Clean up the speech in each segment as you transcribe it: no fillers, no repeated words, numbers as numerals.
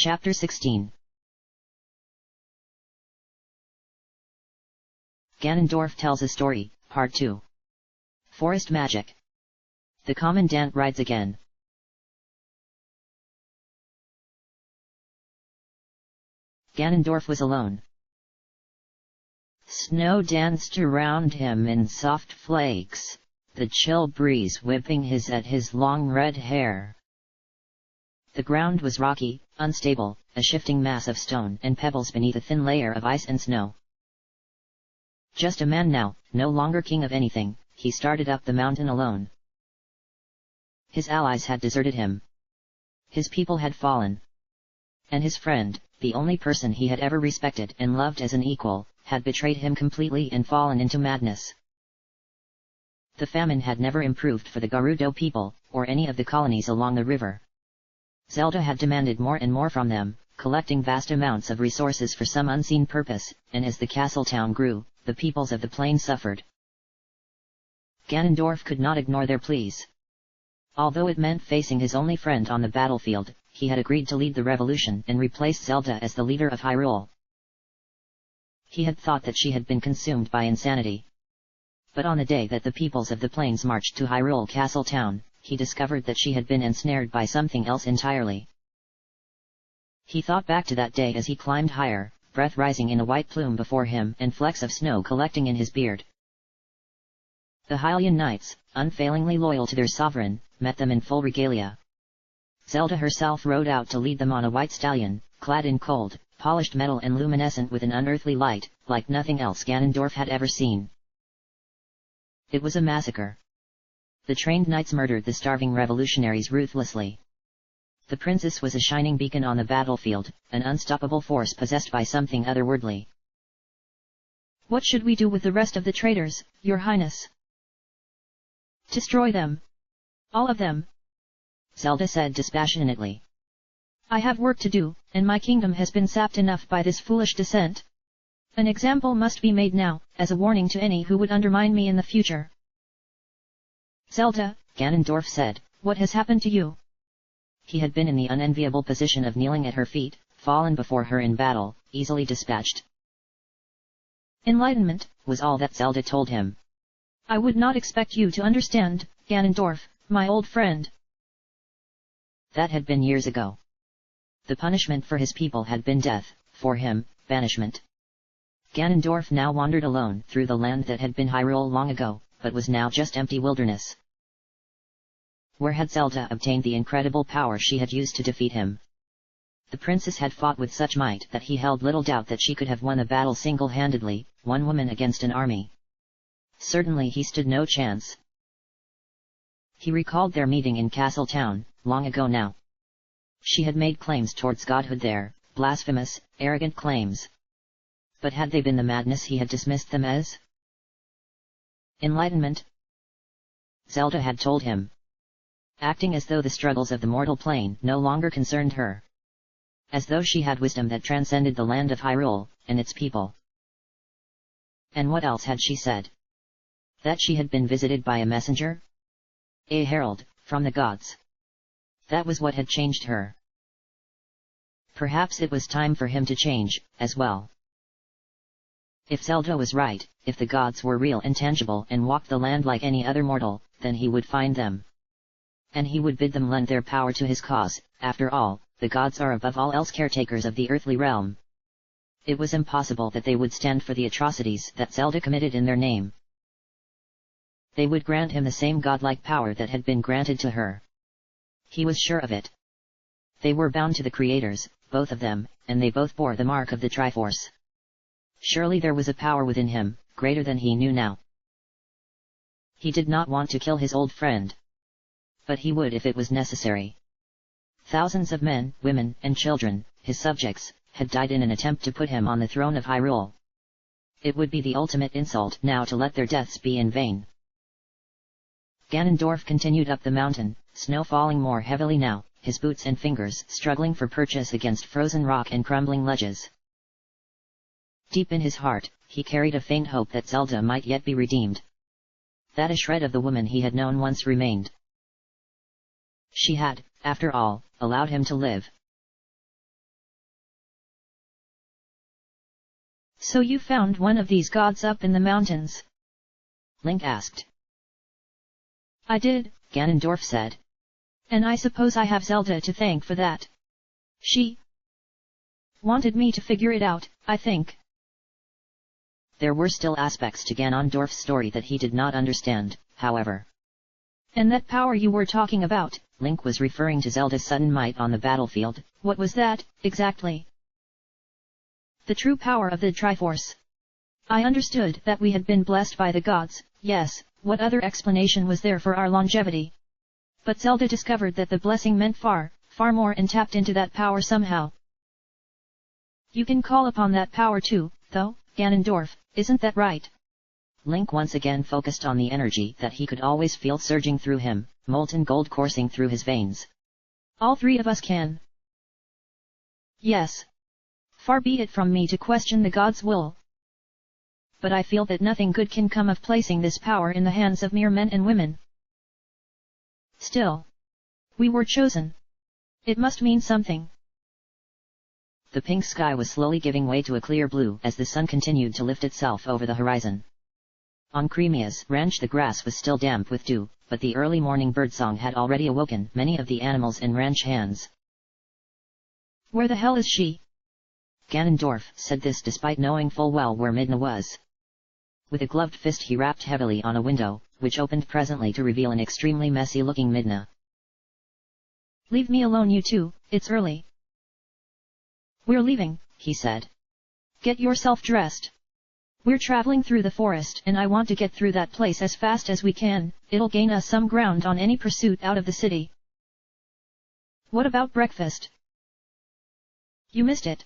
Chapter 16. Ganondorf tells a story, Part 2. Forest Magic. The Commandant rides again. Ganondorf was alone. Snow danced around him in soft flakes, the chill breeze whipping at his long red hair. The ground was rocky, unstable, a shifting mass of stone and pebbles beneath a thin layer of ice and snow. Just a man now, no longer king of anything, he started up the mountain alone. His allies had deserted him. His people had fallen. And his friend, the only person he had ever respected and loved as an equal, had betrayed him completely and fallen into madness. The famine had never improved for the Gerudo people, or any of the colonies along the river. Zelda had demanded more and more from them, collecting vast amounts of resources for some unseen purpose, and as the castle town grew, the peoples of the plain suffered. Ganondorf could not ignore their pleas. Although it meant facing his only friend on the battlefield, he had agreed to lead the revolution and replace Zelda as the leader of Hyrule. He had thought that she had been consumed by insanity. But on the day that the peoples of the plains marched to Hyrule Castle Town, he discovered that she had been ensnared by something else entirely. He thought back to that day as he climbed higher, breath rising in a white plume before him and flecks of snow collecting in his beard. The Hylian knights, unfailingly loyal to their sovereign, met them in full regalia. Zelda herself rode out to lead them on a white stallion, clad in cold, polished metal and luminescent with an unearthly light, like nothing else Ganondorf had ever seen. It was a massacre. The trained knights murdered the starving revolutionaries ruthlessly. The princess was a shining beacon on the battlefield, an unstoppable force possessed by something otherworldly. What should we do with the rest of the traitors, Your Highness? Destroy them. All of them. Zelda said dispassionately. I have work to do, and my kingdom has been sapped enough by this foolish dissent. An example must be made now, as a warning to any who would undermine me in the future. Zelda, Ganondorf said, what has happened to you? He had been in the unenviable position of kneeling at her feet, fallen before her in battle, easily dispatched. Enlightenment, was all that Zelda told him. I would not expect you to understand, Ganondorf, my old friend. That had been years ago. The punishment for his people had been death, for him, banishment. Ganondorf now wandered alone through the land that had been Hyrule long ago, but was now just empty wilderness. Where had Zelda obtained the incredible power she had used to defeat him? The princess had fought with such might that he held little doubt that she could have won a battle single-handedly, one woman against an army. Certainly he stood no chance. He recalled their meeting in Castle Town, long ago now. She had made claims towards godhood there, blasphemous, arrogant claims. But had they been the madness he had dismissed them as? Enlightenment? Zelda had told him. Acting as though the struggles of the mortal plane no longer concerned her. As though she had wisdom that transcended the land of Hyrule, and its people. And what else had she said? That she had been visited by a messenger? A herald, from the gods. That was what had changed her. Perhaps it was time for him to change, as well. If Zelda was right, if the gods were real and tangible and walked the land like any other mortal, then he would find them. And he would bid them lend their power to his cause. After all, the gods are above all else caretakers of the earthly realm. It was impossible that they would stand for the atrocities that Zelda committed in their name. They would grant him the same godlike power that had been granted to her. He was sure of it. They were bound to the creators, both of them, and they both bore the mark of the Triforce. Surely there was a power within him, greater than he knew now. He did not want to kill his old friend. But he would if it was necessary. Thousands of men, women, and children, his subjects, had died in an attempt to put him on the throne of Hyrule. It would be the ultimate insult now to let their deaths be in vain. Ganondorf continued up the mountain, snow falling more heavily now, his boots and fingers struggling for purchase against frozen rock and crumbling ledges. Deep in his heart, he carried a faint hope that Zelda might yet be redeemed. That a shred of the woman he had known once remained. She had, after all, allowed him to live. So you found one of these gods up in the mountains? Link asked. I did, Ganondorf said. And I suppose I have Zelda to thank for that. She wanted me to figure it out, I think. There were still aspects to Ganondorf's story that he did not understand, however. And that power you were talking about, Link was referring to Zelda's sudden might on the battlefield. What was that, exactly? The true power of the Triforce. I understood that we had been blessed by the gods, yes, what other explanation was there for our longevity? But Zelda discovered that the blessing meant far, far more and tapped into that power somehow. You can call upon that power too, though, Ganondorf, isn't that right? Link once again focused on the energy that he could always feel surging through him, molten gold coursing through his veins. All three of us can. Yes. Far be it from me to question the gods' will. But I feel that nothing good can come of placing this power in the hands of mere men and women. Still, we were chosen. It must mean something. The pink sky was slowly giving way to a clear blue as the sun continued to lift itself over the horizon. On Cremia's ranch the grass was still damp with dew, but the early morning birdsong had already awoken many of the animals in ranch hands. Where the hell is she? Ganondorf said this despite knowing full well where Midna was. With a gloved fist he rapped heavily on a window, which opened presently to reveal an extremely messy-looking Midna. Leave me alone you two, it's early. We're leaving, he said. Get yourself dressed. We're traveling through the forest and I want to get through that place as fast as we can, it'll gain us some ground on any pursuit out of the city. What about breakfast? You missed it.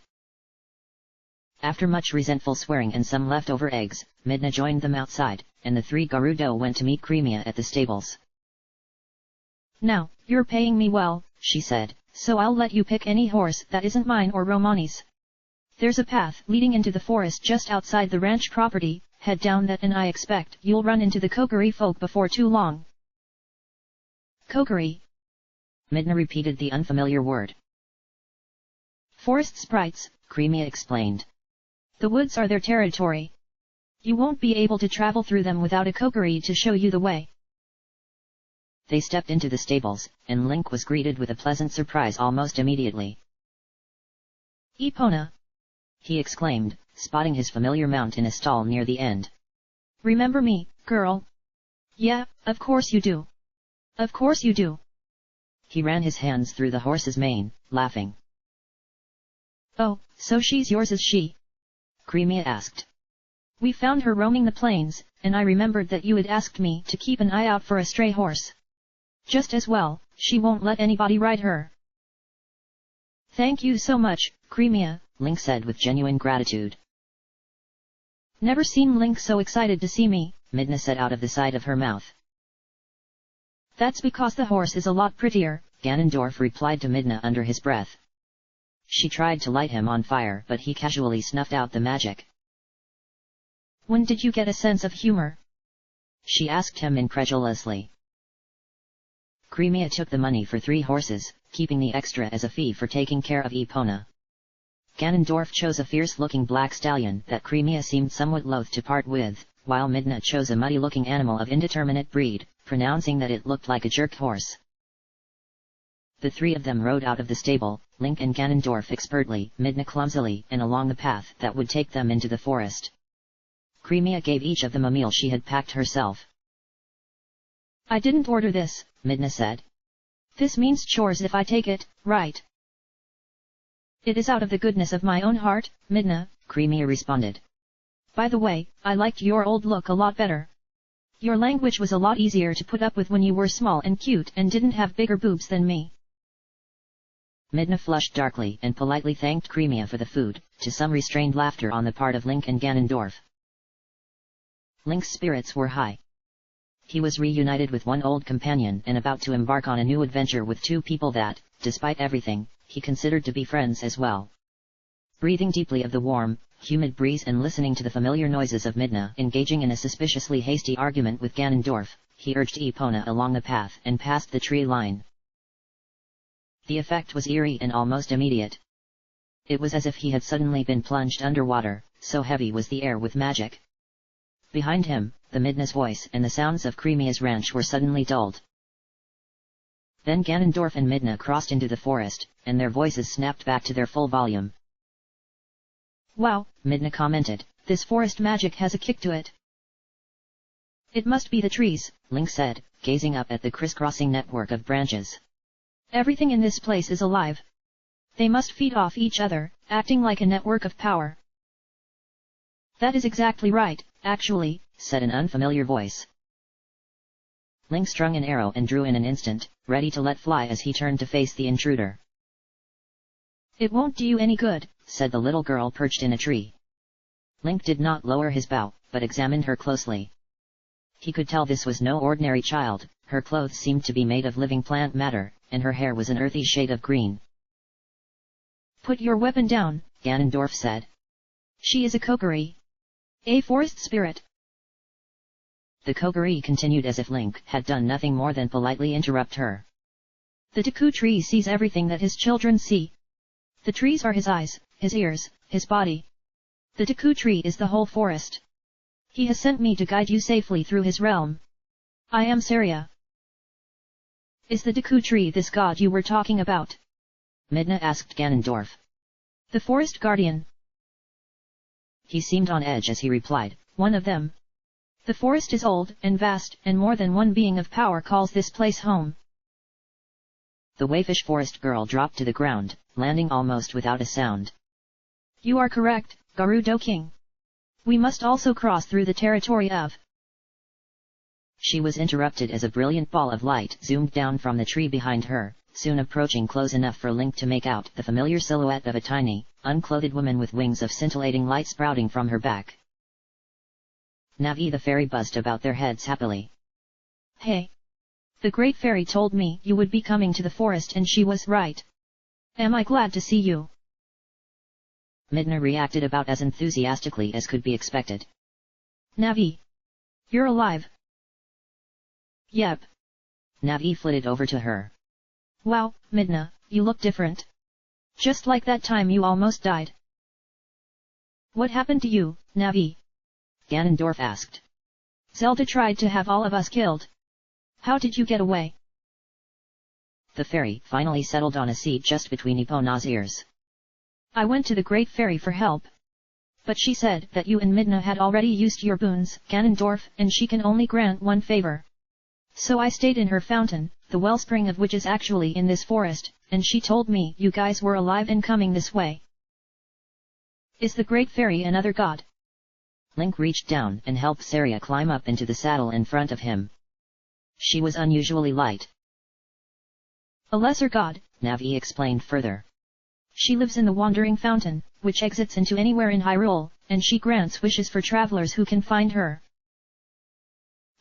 After much resentful swearing and some leftover eggs, Midna joined them outside, and the three Gerudo went to meet Cremia at the stables. Now, you're paying me well, she said, so I'll let you pick any horse that isn't mine or Romani's. There's a path leading into the forest just outside the ranch property, head down that and I expect you'll run into the Kokiri folk before too long. Kokiri? Midna repeated the unfamiliar word. Forest sprites, Cremia explained. The woods are their territory. You won't be able to travel through them without a Kokiri to show you the way. They stepped into the stables, and Link was greeted with a pleasant surprise almost immediately. Epona! He exclaimed, spotting his familiar mount in a stall near the end. Remember me, girl? Yeah, of course you do. Of course you do. He ran his hands through the horse's mane, laughing. Oh, so she's yours is she? Cremia asked. We found her roaming the plains, and I remembered that you had asked me to keep an eye out for a stray horse. Just as well, she won't let anybody ride her. Thank you so much, Cremia, Link said with genuine gratitude. Never seen Link so excited to see me, Midna said out of the side of her mouth. That's because the horse is a lot prettier, Ganondorf replied to Midna under his breath. She tried to light him on fire but he casually snuffed out the magic. When did you get a sense of humor? She asked him incredulously. Cremia took the money for 3 horses, keeping the extra as a fee for taking care of Epona. Ganondorf chose a fierce-looking black stallion that Cremia seemed somewhat loath to part with, while Midna chose a muddy-looking animal of indeterminate breed, pronouncing that it looked like a jerked horse. The 3 of them rode out of the stable, Link and Ganondorf expertly, Midna clumsily, and along the path that would take them into the forest. Cremia gave each of them a meal she had packed herself. I didn't order this, Midna said. This means chores if I take it, right? It is out of the goodness of my own heart, Midna, Cremia responded. By the way, I liked your old look a lot better. Your language was a lot easier to put up with when you were small and cute and didn't have bigger boobs than me. Midna flushed darkly and politely thanked Cremia for the food, to some restrained laughter on the part of Link and Ganondorf. Link's spirits were high. He was reunited with one old companion and about to embark on a new adventure with 2 people that, despite everything, he considered to be friends as well. Breathing deeply of the warm, humid breeze and listening to the familiar noises of Midna engaging in a suspiciously hasty argument with Ganondorf, he urged Epona along the path and past the tree line. The effect was eerie and almost immediate. It was as if he had suddenly been plunged underwater, so heavy was the air with magic. Behind him, the Midna's voice and the sounds of Creamia's ranch were suddenly dulled. Then Ganondorf and Midna crossed into the forest, and their voices snapped back to their full volume. "Wow," Midna commented, "this forest magic has a kick to it." "It must be the trees," Link said, gazing up at the crisscrossing network of branches. "Everything in this place is alive. They must feed off each other, acting like a network of power." "That is exactly right, actually," said an unfamiliar voice. Link strung an arrow and drew in an instant, ready to let fly as he turned to face the intruder. "It won't do you any good," said the little girl perched in a tree. Link did not lower his bow, but examined her closely. He could tell this was no ordinary child. Her clothes seemed to be made of living plant matter, and her hair was an earthy shade of green. "Put your weapon down," Ganondorf said. "She is a Kokiri, a forest spirit." The Kokiri continued as if Link had done nothing more than politely interrupt her. "The Deku tree sees everything that his children see. The trees are his eyes, his ears, his body. The Deku tree is the whole forest. He has sent me to guide you safely through his realm. I am Saria." "Is the Deku tree this god you were talking about?" Midna asked Ganondorf. "The forest guardian." He seemed on edge as he replied, "One of them. The forest is old and vast, and more than one being of power calls this place home." The Wayfish Forest girl dropped to the ground, landing almost without a sound. "You are correct, Gerudo King. We must also cross through the territory of..." She was interrupted as a brilliant ball of light zoomed down from the tree behind her, soon approaching close enough for Link to make out the familiar silhouette of a tiny, unclothed woman with wings of scintillating light sprouting from her back. Navi the fairy buzzed about their heads happily. "Hey! The Great Fairy told me you would be coming to the forest and she was right. Am I glad to see you?" Midna reacted about as enthusiastically as could be expected. "Navi! You're alive!" "Yep." Navi flitted over to her. "Wow, Midna, you look different. Just like that time you almost died." "What happened to you, Navi?" Ganondorf asked. "Zelda tried to have all of us killed. How did you get away?" The fairy finally settled on a seat just between Epona's ears. "I went to the Great Fairy for help. But she said that you and Midna had already used your boons, Ganondorf, and she can only grant one favor. So I stayed in her fountain, the wellspring of which is actually in this forest, and she told me you guys were alive and coming this way. Is the Great Fairy another god?" Link reached down and helped Saria climb up into the saddle in front of him. She was unusually light. "A lesser god," Navi explained further. "She lives in the Wandering Fountain, which exits into anywhere in Hyrule, and she grants wishes for travelers who can find her."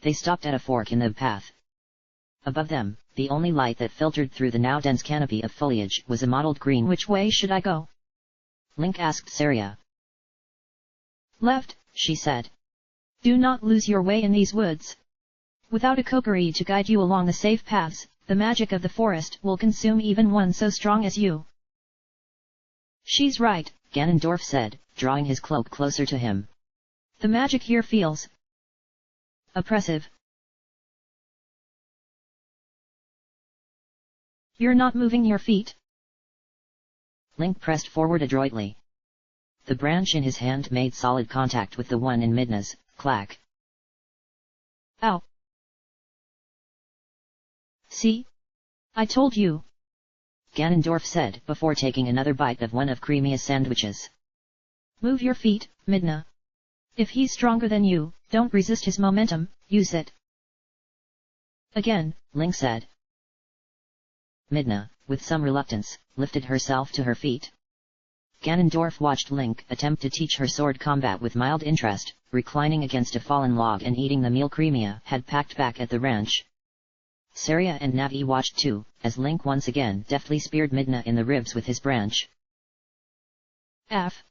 They stopped at a fork in the path. Above them, the only light that filtered through the now dense canopy of foliage was a mottled green. "Which way should I go?" Link asked Saria. "Left," she said. "Do not lose your way in these woods. Without a Kokiri to guide you along the safe paths, the magic of the forest will consume even one so strong as you." "She's right," Ganondorf said, drawing his cloak closer to him. "The magic here feels oppressive." "You're not moving your feet?" Link pressed forward adroitly. The branch in his hand made solid contact with the one in Midna's. Clack. "Ow! See? I told you!" Ganondorf said before taking another bite of one of Creamia's sandwiches. "Move your feet, Midna. If he's stronger than you, don't resist his momentum, use it." "Again," Link said. Midna, with some reluctance, lifted herself to her feet. Ganondorf watched Link attempt to teach her sword combat with mild interest, reclining against a fallen log and eating the meal Creamia had packed back at the ranch. Saria and Navi watched too, as Link once again deftly speared Midna in the ribs with his branch. "Aff!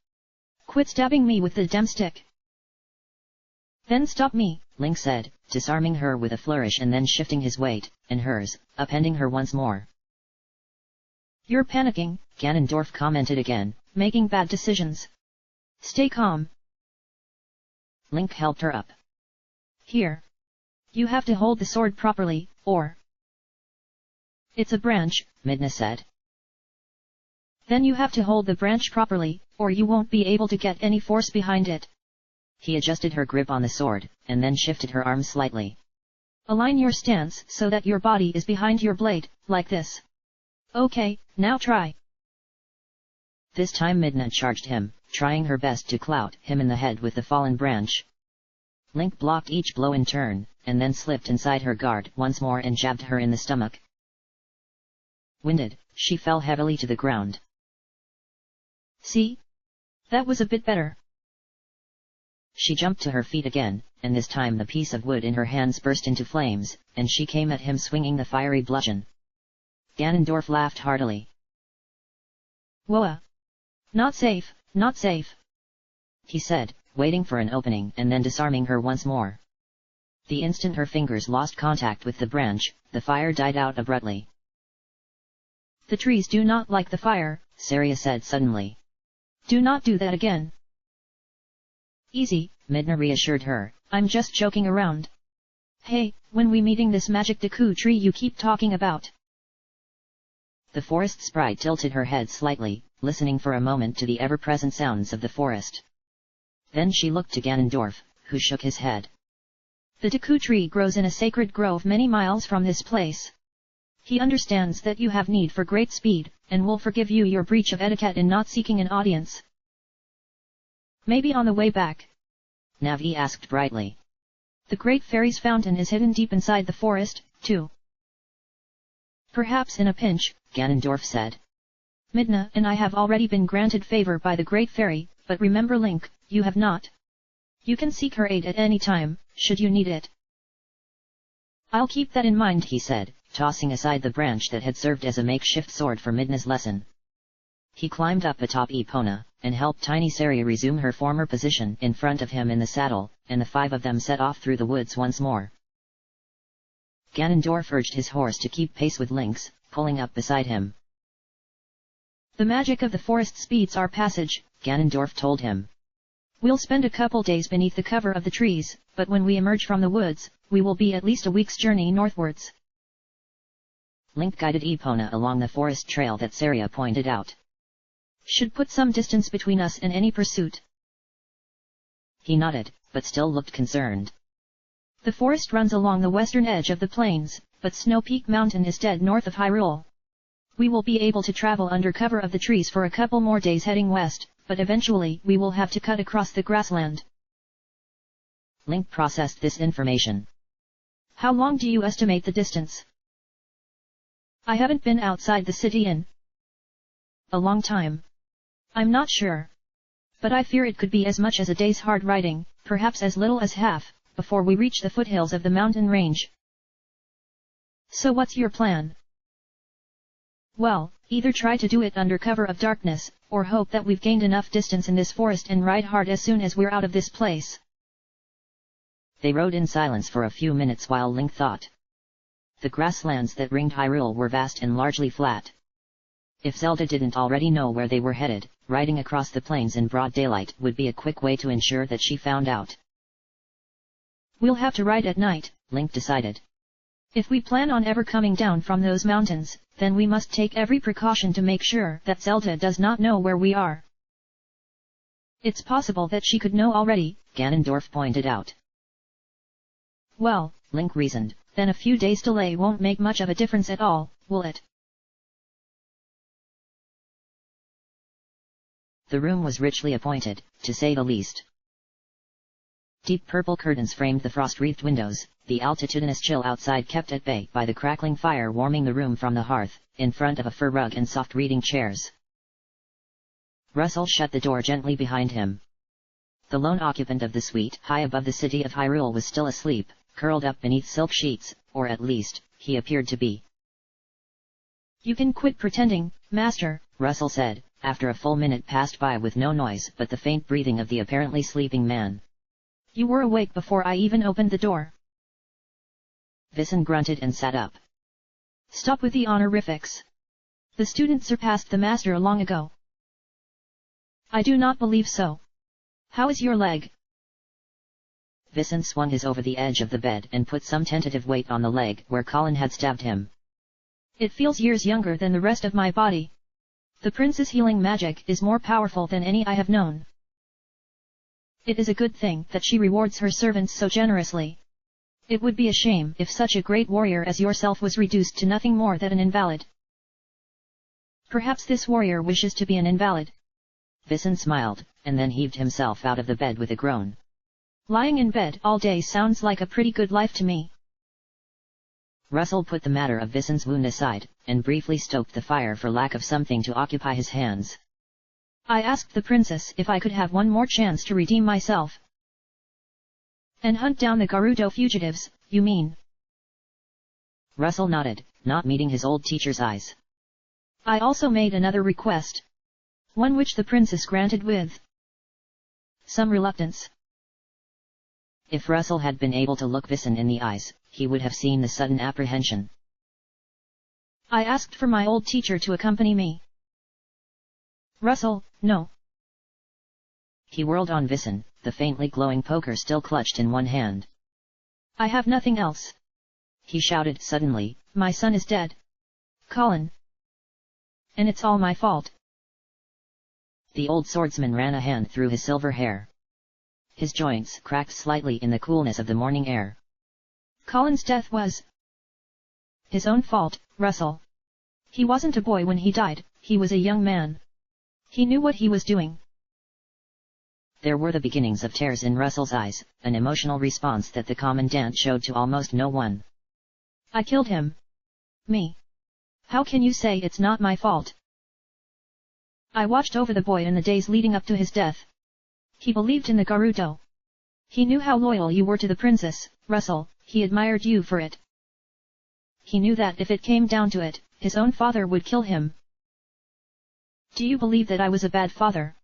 Quit stabbing me with the demstick." "Then stop me," Link said, disarming her with a flourish and then shifting his weight, and hers, upending her once more. "You're panicking," Ganondorf commented again, making bad decisions. Stay calm. Link helped her up. Here. You have to hold the sword properly, or... It's a branch, Midna said. Then you have to hold the branch properly, or you won't be able to get any force behind it. He adjusted her grip on the sword, and then shifted her arm slightly. Align your stance so that your body is behind your blade, like this. Okay, now try. This time Midna charged him, trying her best to clout him in the head with the fallen branch. Link blocked each blow in turn, and then slipped inside her guard once more and jabbed her in the stomach. Winded, she fell heavily to the ground. See? That was a bit better. She jumped to her feet again, and this time the piece of wood in her hands burst into flames, and she came at him swinging the fiery bludgeon. Ganondorf laughed heartily. Whoa! Not safe, not safe, he said, waiting for an opening and then disarming her once more. The instant her fingers lost contact with the branch, the fire died out abruptly. The trees do not like the fire, Saria said suddenly. Do not do that again. Easy, Midna reassured her. I'm just joking around. Hey, when we meeting this magic Deku tree you keep talking about? The forest sprite tilted her head slightly, listening for a moment to the ever-present sounds of the forest. Then she looked to Ganondorf, who shook his head. The Deku tree grows in a sacred grove many miles from this place. He understands that you have need for great speed, and will forgive you your breach of etiquette in not seeking an audience. Maybe on the way back? Navi asked brightly. The Great Fairy's fountain is hidden deep inside the forest, too. Perhaps in a pinch, Ganondorf said. Midna and I have already been granted favor by the Great Fairy, but remember Link, you have not. You can seek her aid at any time, should you need it. I'll keep that in mind, he said, tossing aside the branch that had served as a makeshift sword for Midna's lesson. He climbed up atop Epona, and helped Tiny Saria resume her former position in front of him in the saddle, and the five of them set off through the woods once more. Ganondorf urged his horse to keep pace with Link's, pulling up beside him. The magic of the forest speeds our passage, Ganondorf told him. We'll spend a couple days beneath the cover of the trees, but when we emerge from the woods, we will be at least a week's journey northwards. Link guided Epona along the forest trail that Saria pointed out. Should put some distance between us and any pursuit. He nodded, but still looked concerned. The forest runs along the western edge of the plains, but Snow Peak Mountain is dead north of Hyrule. We will be able to travel under cover of the trees for a couple more days heading west, but eventually we will have to cut across the grassland. Link processed this information. How long do you estimate the distance? I haven't been outside the city in a long time. I'm not sure. But I fear it could be as much as a day's hard riding, perhaps as little as half, before we reach the foothills of the mountain range. So what's your plan? Well, either try to do it under cover of darkness, or hope that we've gained enough distance in this forest and ride hard as soon as we're out of this place. They rode in silence for a few minutes while Link thought. The grasslands that ringed Hyrule were vast and largely flat. If Zelda didn't already know where they were headed, riding across the plains in broad daylight would be a quick way to ensure that she found out. We'll have to ride at night, Link decided. If we plan on ever coming down from those mountains, then we must take every precaution to make sure that Zelda does not know where we are. It's possible that she could know already, Ganondorf pointed out. Well, Link reasoned, then a few days' delay won't make much of a difference at all, will it? The room was richly appointed, to say the least. Deep purple curtains framed the frost-wreathed windows, the altitudinous chill outside kept at bay by the crackling fire warming the room from the hearth, in front of a fur rug and soft reading chairs. Russell shut the door gently behind him. The lone occupant of the suite high above the city of Hyrule was still asleep, curled up beneath silk sheets, or at least, he appeared to be. You can quit pretending, Master, Russell said, after a full minute passed by with no noise but the faint breathing of the apparently sleeping man. You were awake before I even opened the door. Vissen grunted and sat up. Stop with the honorifics. The student surpassed the master long ago. I do not believe so. How is your leg? Vicen swung his over the edge of the bed and put some tentative weight on the leg where Colin had stabbed him. It feels years younger than the rest of my body. The prince's healing magic is more powerful than any I have known. It is a good thing that she rewards her servants so generously. It would be a shame if such a great warrior as yourself was reduced to nothing more than an invalid. Perhaps this warrior wishes to be an invalid. Vicen smiled, and then heaved himself out of the bed with a groan. Lying in bed all day sounds like a pretty good life to me. Russell put the matter of Vicen's wound aside, and briefly stoked the fire for lack of something to occupy his hands. I asked the princess if I could have one more chance to redeem myself. And hunt down the Gerudo fugitives, you mean? Russell nodded, not meeting his old teacher's eyes. I also made another request. One which the princess granted with some reluctance. If Russell had been able to look Vicen in the eyes, he would have seen the sudden apprehension. I asked for my old teacher to accompany me. Russell, no. He whirled on Vicen, the faintly glowing poker still clutched in one hand. I have nothing else. He shouted suddenly, my son is dead. Colin. And it's all my fault. The old swordsman ran a hand through his silver hair. His joints cracked slightly in the coolness of the morning air. Colin's death was his own fault, Russell. He wasn't a boy when he died, he was a young man. He knew what he was doing. There were the beginnings of tears in Russell's eyes, an emotional response that the commandant showed to almost no one. I killed him. Me. How can you say it's not my fault? I watched over the boy in the days leading up to his death. He believed in the Gerudo. He knew how loyal you were to the princess, Russell, he admired you for it. He knew that if it came down to it, his own father would kill him. Do you believe that I was a bad father?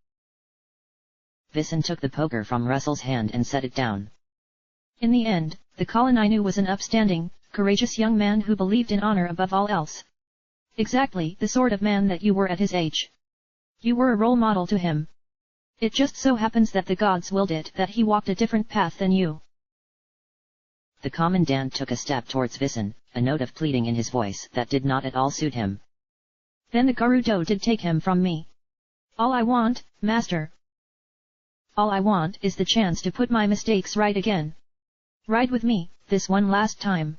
Vicen took the poker from Russell's hand and set it down. In the end, the Colin I knew was an upstanding, courageous young man who believed in honor above all else. Exactly the sort of man that you were at his age. You were a role model to him. It just so happens that the gods willed it that he walked a different path than you. The commandant took a step towards Vicen, a note of pleading in his voice that did not at all suit him. Then the Gerudo did take him from me. All I want, master. All I want is the chance to put my mistakes right again. Ride with me, this one last time.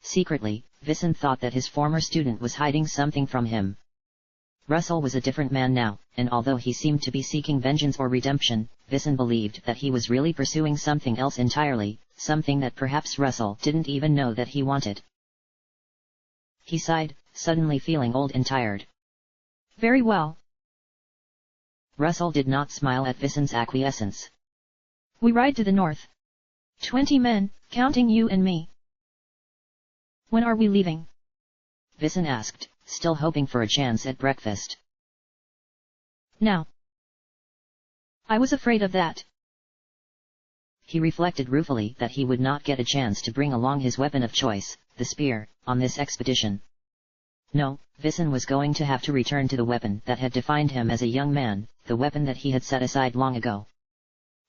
Secretly, Vicen thought that his former student was hiding something from him. Russell was a different man now, and although he seemed to be seeking vengeance or redemption, Vicen believed that he was really pursuing something else entirely, something that perhaps Russell didn't even know that he wanted. He sighed, suddenly feeling old and tired. Very well. Russell did not smile at Vicen's acquiescence. We ride to the north. 20 men, counting you and me. When are we leaving? Vicen asked, still hoping for a chance at breakfast. Now. I was afraid of that. He reflected ruefully that he would not get a chance to bring along his weapon of choice, the spear, on this expedition. No, Vicen was going to have to return to the weapon that had defined him as a young man, the weapon that he had set aside long ago.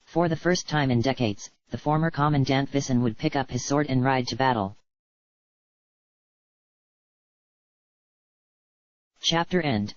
For the first time in decades, the former commandant Vicen would pick up his sword and ride to battle. Chapter end.